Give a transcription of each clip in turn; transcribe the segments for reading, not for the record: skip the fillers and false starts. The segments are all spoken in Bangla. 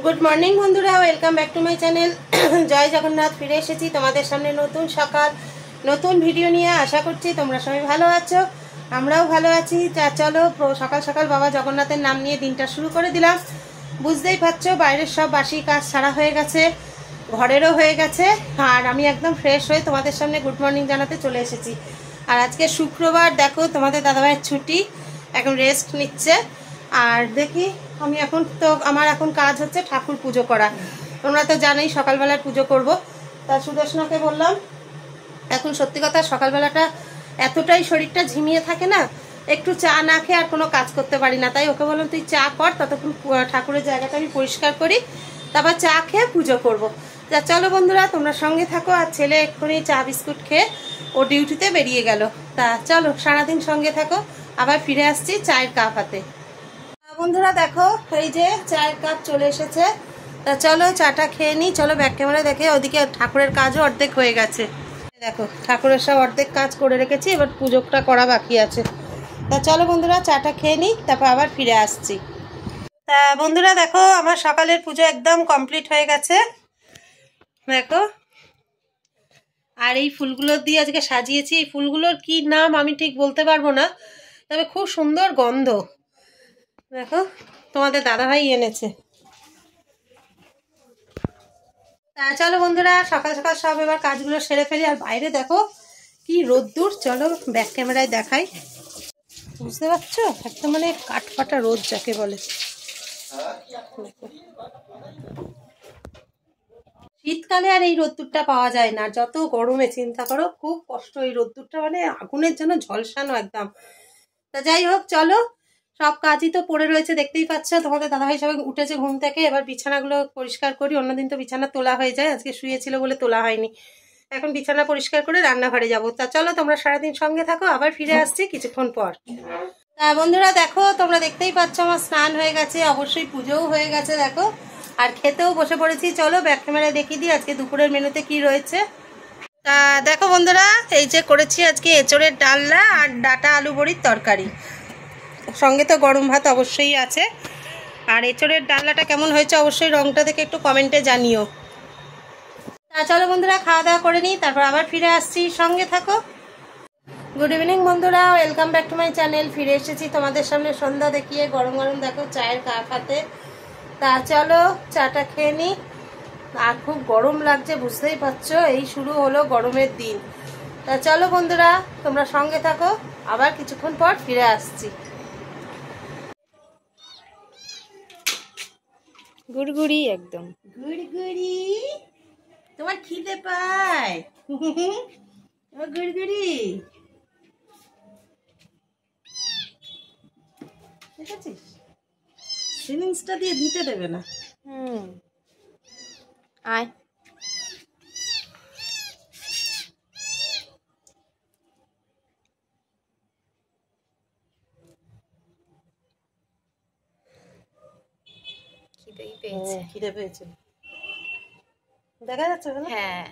গুড মর্নিং বন্ধুরা, welcome back to my channel. Jai Jagannath. ফিরে এসেছি তোমাদের সামনে নতুন সকাল নতুন ভিডিও নিয়ে। আশা করছি তোমরা সবাই ভালো আছো, আমরাও ভালো আছি। চলো সকাল সকাল বাবা জগন্নাথের নাম নিয়ে দিনটা শুরু করে দিলাম। বুঝতেই পারছো বাইরের সব বাসি কাজ সারা হয়ে গেছে, ঘরেরও হয়ে গেছে, আর আমি একদম ফ্রেশ হয়ে তোমাদের সামনে গুড মর্নিং জানাতে চলে এসেছি। আর আজকে শুক্রবার, দেখো তোমাদের দাদাভাইয়ের ছুটি, এখন রেস্ট নিচ্ছে। আর দেখি আমি আমার এখন কাজ হচ্ছে ঠাকুর পুজো করা। তোমরা তো জানোই সকালবেলায় পুজো করব। তা সুদর্শনাকে বললাম, এখন সত্যি কথা সকালবেলাটা এতটাই শরীরটা ঝিমিয়ে থাকে না, একটু চা না খেয়ে আর কোনো কাজ করতে পারি না। তাই ওকে বললাম তুই চা কর, ততক্ষণ ঠাকুরের জায়গাটা আমি পরিষ্কার করি, তারপর চা খেয়ে পুজো করব। তা চলো বন্ধুরা, তোমরা সঙ্গে থাকো। আর ছেলে এক্ষুনি চা বিস্কুট খেয়ে ও ডিউটিতে বেরিয়ে গেল। তা চলো সারাদিন সঙ্গে থাকো, আবার ফিরে আসছি চায়ের কাপ হাতে। বন্ধুরা দেখো, এই যে চায়ের কাপ চলে এসেছে। তা চলো চাটা খেয়ে নিই। চলো ব্যাক ক্যামেরা দেখে, ওদিকে ঠাকুরের কাজও অর্ধেক হয়ে গেছে। দেখো ঠাকুরের সব অর্ধেক কাজ করে রেখেছি, এবার পুজোটা করা বাকি আছে। তা চলো বন্ধুরা চাটা খেয়ে নিই, তারপর আবার ফিরে আসছি। তা বন্ধুরা দেখো, আমার সকালের পুজো একদম কমপ্লিট হয়ে গেছে। দেখো, আর এই ফুলগুলো দিয়ে আজকে সাজিয়েছি। এই ফুলগুলোর কি নাম আমি ঠিক বলতে পারবো না, তবে খুব সুন্দর গন্ধ। দেখো তোমাদের দাদাভাই এনেছে। তা চলো বন্ধুরা সকাল সকাল সব এবার কাজগুলো সেরে ফেলি। আর বাইরে দেখো কি রোদ্দুর, চলো ব্যাক ক্যামেরায় দেখাই। বুঝতে পারছো, একটা মানে কাঠফাটা রোদ যাকে বলে। শীতকালে আর এই রোদ্দুরটা পাওয়া যায় না, যত গরমে চিন্তা করো, খুব কষ্ট। এই রোদ্দুরটা মানে আগুনের জন্য ঝলসানো একদম। তা যাই হোক, চলো সব কাজই তো পড়ে রয়েছে, দেখতেই পাচ্ছ। তোমাদের দাদাভাই সবাই উঠেছে ঘুম থেকে, এবার বিছানাগুলো পরিষ্কার করি। অন্যদিন তো বিছানা তোলা হয়ে যায়, আজকে শুয়েছিল বলে তোলা হয়নি। এখন বিছানা পরিষ্কার করে রান্নাঘরে যাবো। তা চলো তোমরা সারাদিন সঙ্গে থাকো, আবার ফিরে আসছি কিছুক্ষণ পর। তা বন্ধুরা দেখো, তোমরা দেখতেই পাচ্ছ আমার স্নান হয়ে গেছে, অবশ্যই পুজোও হয়ে গেছে। দেখো, আর খেতেও বসে পড়েছি। চলো ব্যাক ক্যামেরায় দেখিয়ে দিই আজকে দুপুরের মেনুতে কি রয়েছে। তা দেখো বন্ধুরা, এই যে করেছি আজকে এঁচোড়ের ডালনা আর ডাটা আলু বড়ির তরকারি, সঙ্গে তো গরম ভাত অবশ্যই আছে। আর এঁচোড়ের ডালনাটা কেমন হয়েছে অবশ্যই রংটা দেখে একটু কমেন্টে জানিও। তা চলো বন্ধুরা খাওয়া দাওয়া করে নিই, তারপর আবার ফিরে আসছি, সঙ্গে থাকো। গুড ইভিনিং বন্ধুরা, welcome back to my channel. ফিরে এসেছি তোমাদের সামনে সন্ধ্যা দেখিয়ে, গরম গরম দেখো চায়ের কাপ হাতে। তা চলো চাটা খেয়ে নিই। আর খুব গরম লাগছে, বুঝতেই পারছো, এই শুরু হলো গরমের দিন। তা চলো বন্ধুরা তোমরা সঙ্গে থাকো, আবার কিছুক্ষণ পর ফিরে আসছি। গুড়গুড়ি একদম গুড়গুড়ি, তোমার খিদে পায়? গুড়গুড়ি দেখেছিস, সিলিংসটা দিয়ে দিতে দেবে না। আয় খিদেই পেয়েছে। খিদে পেয়েছে, দেখা যাচ্ছে না? হ্যাঁ,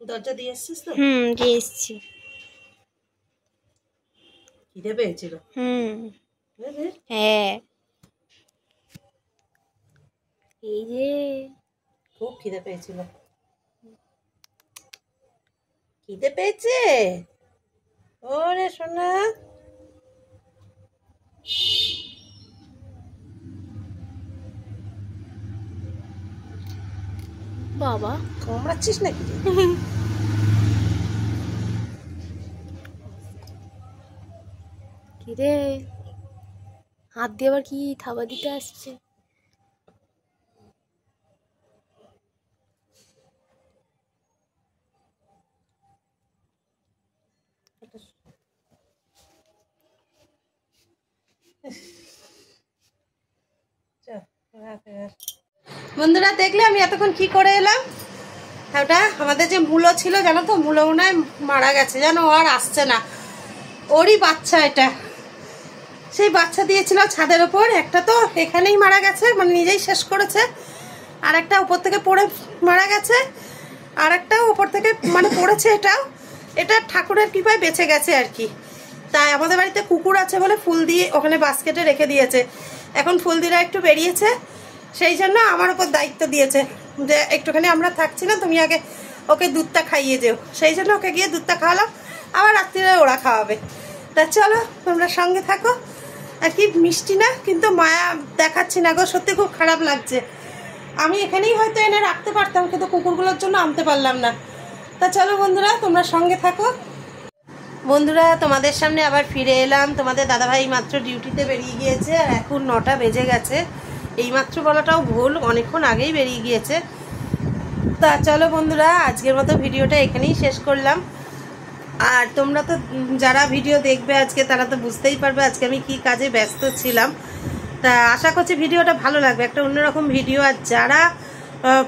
দরজা দিয়ে এসছিস তো? দিয়ে এসছি। খিদে পেয়েছিল? হ্যাঁ, এই যে খুব খিদে পেয়েছিল। খিদে পেয়েছে ওরে সোনা। বাবা কামড়াচ্ছিস নাকি? কি রে, হাত দিয়ে আবার কি থাবা দিতে আসছে? বন্ধুরা দেখলে আমি এতক্ষণ কি করে এলাম, ওটা আমাদের যে মূলো ছিল জানো তো, মূলো মনে হয় মারা গেছে জানো, আর আসছে না, ওরই বাচ্চা এটা। সেই বাচ্চা দিয়েছিল ছাদের ওপর, একটা তো এখানেই মারা গেছে, মানে নিজেই শেষ করেছে, আর একটা উপর থেকে পড়ে মারা গেছে, আর একটাও উপর থেকে মানে পড়েছে, এটা ঠাকুরের কৃপায় বেঁচে গেছে আর কি। তাই আমাদের বাড়িতে কুকুর আছে বলে ফুল দিয়ে ওখানে বাস্কেটে রেখে দিয়েছে, এখন ফুলদিরা একটু বেরিয়েছে, সেই জন্য আমার উপর দায়িত্ব দিয়েছে যে একটুখানি আমরা থাকছি না, তুমি আগে ওকে দুধটা খাইয়ে যেও, সেই জন্য ওকে গিয়ে দুধটা খাওয়ালাম, আবার রাত্রিরে ওরা খাওয়াবে। তা চলো তোমরা সঙ্গে থাকো। আর কি মিষ্টি না, কিন্তু মায়া দেখাচ্ছি না গো, সত্যি খুব খারাপ লাগছে। আমি এখানেই হয়তো এনে রাখতে পারতাম, কিন্তু কুকুরগুলোর জন্য আনতে পারলাম না। তা চলো বন্ধুরা তোমরা সঙ্গে থাকো। বন্ধুরা তোমাদের সামনে আবার ফিরে এলাম। তোমাদের দাদাভাই মাত্র ডিউটিতে বেরিয়ে গিয়েছে, আর এখন 9টা বেজে গেছে। এইমাত্র বলাটাও ভুল, অনেকক্ষণ আগেই বেরিয়ে গিয়েছে। তা চলো বন্ধুরা আজকের মতো ভিডিওটা এখানেই শেষ করলাম। আর তোমরা তো যারা ভিডিও দেখবে আজকে, তারা তো বুঝতেই পারবে আজকে আমি কি কাজে ব্যস্ত ছিলাম। তা আশা করছি ভিডিওটা ভালো লাগবে, একটা অন্যরকম ভিডিও। আর যারা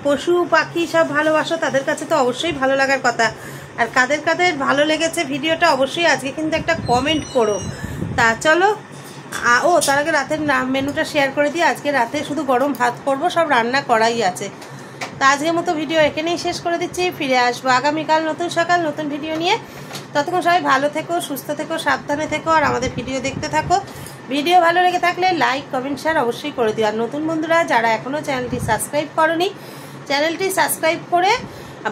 পশু পাখি সব ভালোবাসো তাদের কাছে তো অবশ্যই ভালো লাগার কথা। আর কাদের কাদের ভালো লেগেছে ভিডিওটা অবশ্যই আজকে কিন্তু একটা কমেন্ট করো। তা চলো, তার আগে রাতের মেনুটা শেয়ার করে দিই। আজকে রাতে শুধু গরম ভাত করবো, সব রান্না করাই আছে। তা আজকের মতো ভিডিও এখানেই শেষ করে দিচ্ছি, ফিরে আসবো আগামীকাল নতুন সকাল নতুন ভিডিও নিয়ে। ততক্ষণ সবাই ভালো থেকো, সুস্থ থেকো, সাবধানে থেকো, আর আমাদের ভিডিও দেখতে থাকো। ভিডিও ভালো লেগে থাকলে লাইক কমেন্ট শেয়ার অবশ্যই করে দিও। আর নতুন বন্ধুরা যারা এখনও চ্যানেলটি সাবস্ক্রাইব করোনি, চ্যানেলটি সাবস্ক্রাইব করে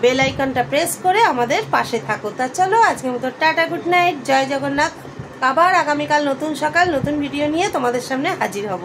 বেল আইকনটা প্রেস করে আমাদের পাশে থাকো। তা চলো আজকের মতো টাটা, গুড নাইট, জয় জগন্নাথ। আবার আগামীকাল নতুন সকাল নতুন ভিডিও নিয়ে তোমাদের সামনে হাজির হব।